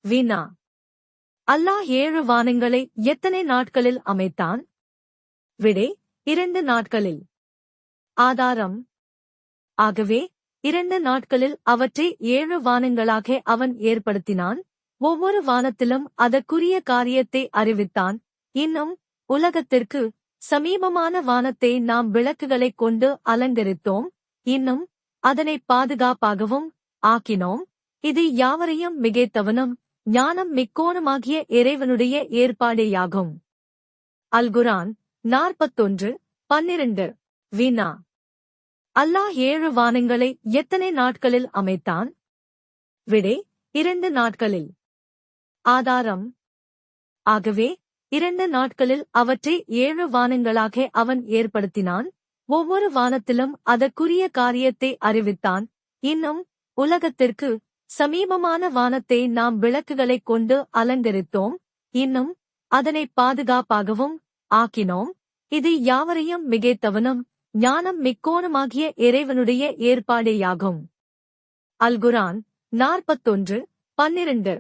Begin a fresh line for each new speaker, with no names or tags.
வினா. அல்லாஹ் 7 வானங்களை எத்தனை நாட்களில் அமைத்தான்? விடை 2 நாட்களில். ஆதாரம். ஆகவே 2 நாட்களில் அவற்றை 7 வானங்களாக அவன் ஏற்படுத்தினான். ஒவ்வொரு வானத்திலும் அதற்குரிய காரியத்தை அறிவித்தான். இன்னும் உலகத்திற்கு சமீபமான வானத்தை நாம் விளக்குகளைக் கொண்டு அலங்கரித்தோம். இன்னும் அதனை பாதுகாப்பாகவும் ஆக்கினோம். இது யாவரையும் மிகைத்தவனும் ஞானம் மிக்கோனுமாகிய இறைவனுடைய ஏற்பாடேயாகும். அல்-குர்ஆன் 41:12. வினா. அல்லாஹ் 7 வானங்களை எத்தனை நாட்களில் அமைத்தான்? விடை 2 நாட்களில். ஆதாரம். ஆகவே 2 நாட்களில் அவற்றை 7 வானங்களாக அவன் ஏற்படுத்தினான். ஒவ்வொரு வானத்திலும் அதற்குரிய காரியத்தை அறிவித்தான். இன்னும் உலகத்திற்கு சமீபமான வானத்தை நாம் விளக்குகளைக் கொண்டு அலங்கரித்தோம். இன்னும் அதனை பாதுகாப்பாகவும் ஆக்கினோம். இது யாவரையும் மிகைத்தவனும் ஞானம் மிக்கோனுமாகிய இறைவனுடைய ஏற்பாடேயாகும். அல்-குர்ஆன் 41:12.